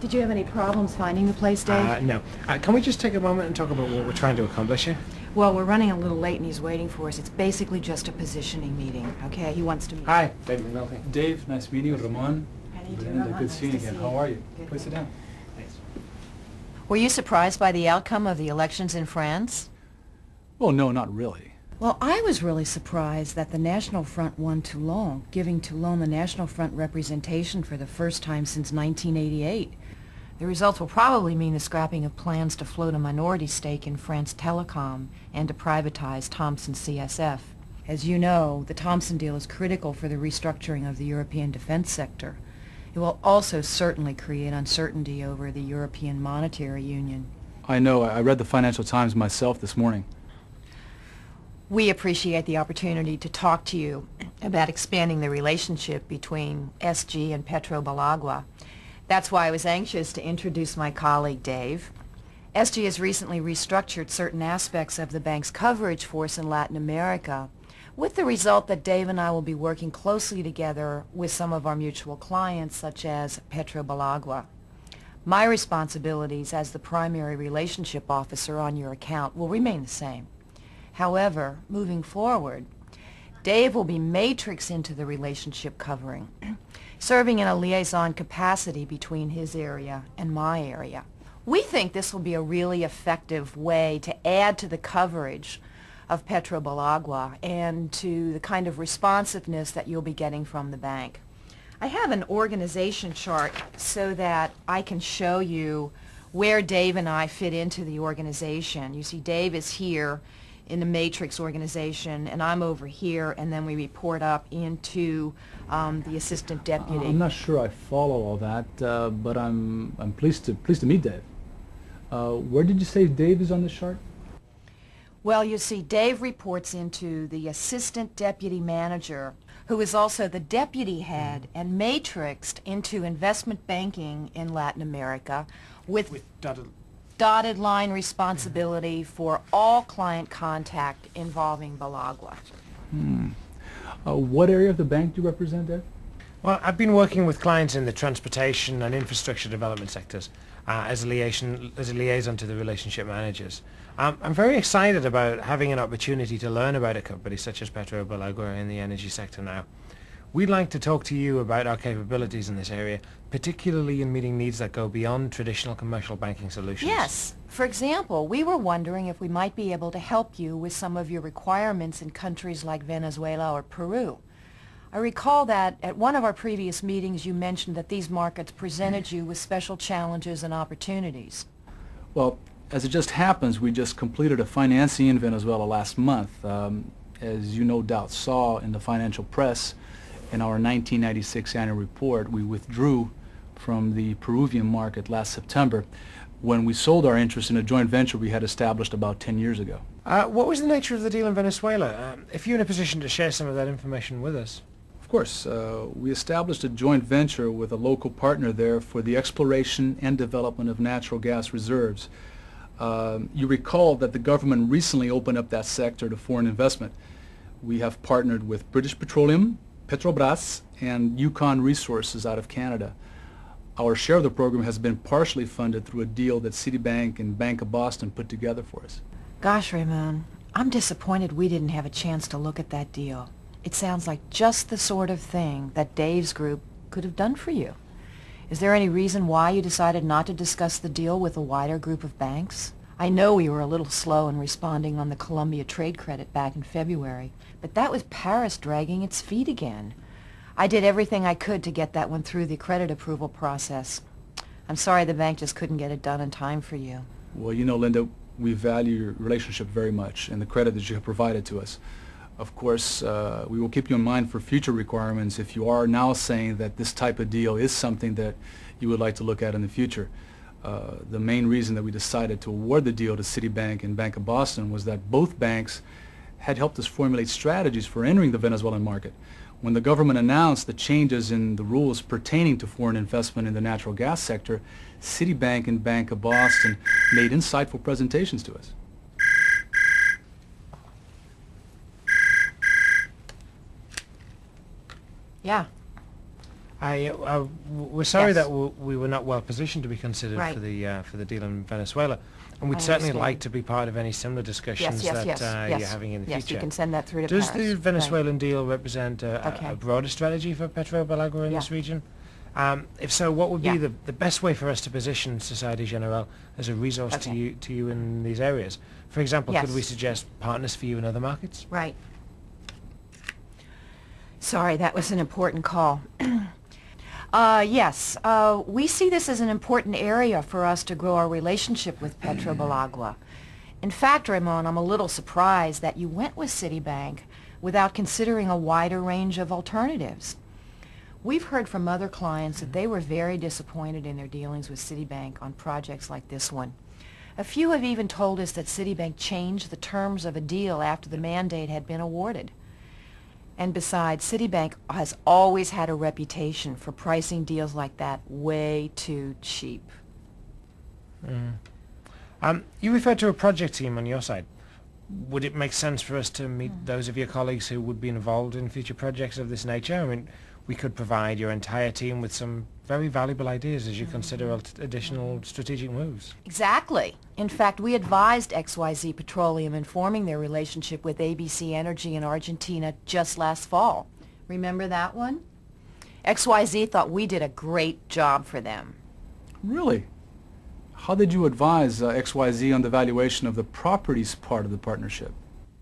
Did you have any problems finding the place, Dave? No. Can we just take a moment and talk about what we're trying to accomplish here? Well, we're running a little late and he's waiting for us. It's basically just a positioning meeting, okay? He wants to meet. Hi, Dave McNulty. Dave, nice meeting you. Ramon. How do you do, Brenda, Ramon? good Nice seeing you to again. see How you. are you? Good. Please sit down. Thanks. Were you surprised by the outcome of the elections in France? Well, no, not really. Well, I was really surprised that the National Front won Toulon, giving Toulon the National Front representation for the first time since 1988. The results will probably mean the scrapping of plans to float a minority stake in France Telecom and to privatize Thomson CSF. As you know, the Thomson deal is critical for the restructuring of the European defense sector. It will also certainly create uncertainty over the European Monetary Union. I know. I read the Financial Times myself this morning. We appreciate the opportunity to talk to you about expanding the relationship between SG and Petrobalagua. That's why I was anxious to introduce my colleague, Dave. SG has recently restructured certain aspects of the bank's coverage force in Latin America, with the result that Dave and I will be working closely together with some of our mutual clients, such as Petrobalagua. My responsibilities as the primary relationship officer on your account will remain the same. However, moving forward, Dave will be matrixed into the relationship covering, serving in a liaison capacity between his area and my area. We think this will be a really effective way to add to the coverage of Petrobalagua and to the kind of responsiveness that you'll be getting from the bank. I have an organization chart so that I can show you where Dave and I fit into the organization. You see, Dave is here in the matrix organization, and I'm over here, and then we report up into the assistant deputy. I'm not sure I follow all that, but I'm pleased to meet Dave. Where did you say Dave is on the chart? Well, you see, Dave reports into the assistant deputy manager, who is also the deputy head and matrixed into investment banking in Latin America with dotted line responsibility for all client contact involving Balagua. What area of the bank do you represent, Dave? Well, I've been working with clients in the transportation and infrastructure development sectors as a liaison to the relationship managers. I'm very excited about having an opportunity to learn about a company such as Petrobalagua in the energy sector now. We'd like to talk to you about our capabilities in this area, particularly in meeting needs that go beyond traditional commercial banking solutions. Yes. For example, we were wondering if we might be able to help you with some of your requirements in countries like Venezuela or Peru. I recall that at one of our previous meetings you mentioned that these markets presented you with special challenges and opportunities. Well, as it just happens, we just completed a financing in Venezuela last month. As you no doubt saw in the financial press, in our 1996 annual report, we withdrew from the Peruvian market last September when we sold our interest in a joint venture we had established about 10 years ago. What was the nature of the deal in Venezuela? If you're in a position to share some of that information with us. Of course, we established a joint venture with a local partner there for the exploration and development of natural gas reserves. You recall that the government recently opened up that sector to foreign investment. We have partnered with British Petroleum, Petrobras, and Yukon Resources out of Canada. Our share of the program has been partially funded through a deal that Citibank and Bank of Boston put together for us. Gosh, Ramon, I'm disappointed we didn't have a chance to look at that deal. It sounds like just the sort of thing that Dave's group could have done for you. Is there any reason why you decided not to discuss the deal with a wider group of banks? I know we were a little slow in responding on the Colombia trade credit back in February, but that was Paris dragging its feet again. I did everything I could to get that one through the credit approval process. I'm sorry the bank just couldn't get it done in time for you. Well, you know, Linda, we value your relationship very much and the credit that you have provided to us. Of course, we will keep you in mind for future requirements if you are now saying that this type of deal is something that you would like to look at in the future. The main reason that we decided to award the deal to Citibank and Bank of Boston was that both banks had helped us formulate strategies for entering the Venezuelan market. When the government announced the changes in the rules pertaining to foreign investment in the natural gas sector, Citibank and Bank of Boston made insightful presentations to us. Yeah. We're sorry Yes. that we were not well positioned to be considered Right. for the deal in Venezuela, and we'd I certainly understand. like to be part of any similar discussions Yes, that yes, yes. you're having in the Yes, future. you can send that through to Does Paris. the Right. Venezuelan deal represent Okay. a broader strategy for Petrobelagua in Yeah. this region? If so, what would be Yeah. the best way for us to position Societe Generale as a resource Okay. to you in these areas? For example, could Yes. we suggest partners for you in other markets? Right. Sorry, that was an important call. Yes, we see this as an important area for us to grow our relationship with Petrobelagua. In fact, Ramon, I'm a little surprised that you went with Citibank without considering a wider range of alternatives. We've heard from other clients that they were very disappointed in their dealings with Citibank on projects like this one. A few have even told us that Citibank changed the terms of a deal after the mandate had been awarded. And besides, Citibank has always had a reputation for pricing deals like that way too cheap. You referred to a project team on your side. Would it make sense for us to meet those of your colleagues who would be involved in future projects of this nature? I mean, we could provide your entire team with some very valuable ideas as you consider additional strategic moves. Exactly. In fact, we advised XYZ Petroleum in forming their relationship with ABC Energy in Argentina just last fall. Remember that one? XYZ thought we did a great job for them. Really? How did you advise XYZ on the valuation of the properties part of the partnership?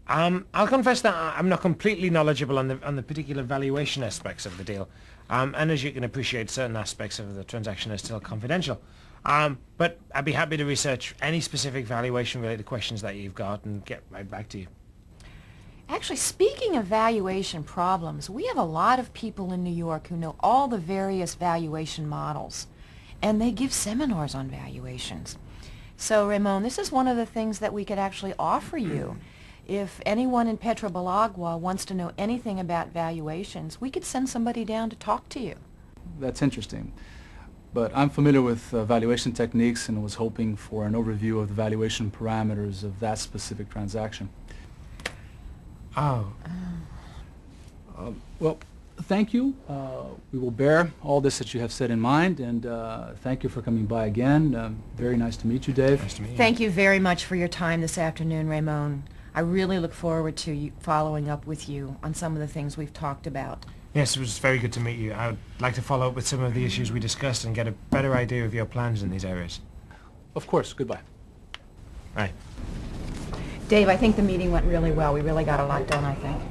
I'll confess that I'm not completely knowledgeable on the particular valuation aspects of the deal, and as you can appreciate, certain aspects of the transaction are still confidential. But I'd be happy to research any specific valuation-related questions that you've got and get right back to you. Actually, speaking of valuation problems, we have a lot of people in New York who know all the various valuation models, and they give seminars on valuations. So, Ramon, this is one of the things that we could actually offer you. If anyone in Petrobelagua wants to know anything about valuations, we could send somebody down to talk to you. That's interesting. But I'm familiar with valuation techniques and was hoping for an overview of the valuation parameters of that specific transaction. Oh. Well, thank you. We will bear all this that you have said in mind, and thank you for coming by again. Very nice to meet you, Dave. Nice to meet you. Thank you very much for your time this afternoon, Ramon. I really look forward to you following up with you on some of the things we've talked about. Yes, it was very good to meet you. I would like to follow up with some of the issues we discussed and get a better idea of your plans in these areas. Of course. Goodbye. Right. Dave, I think the meeting went really well. We really got a lot done, I think.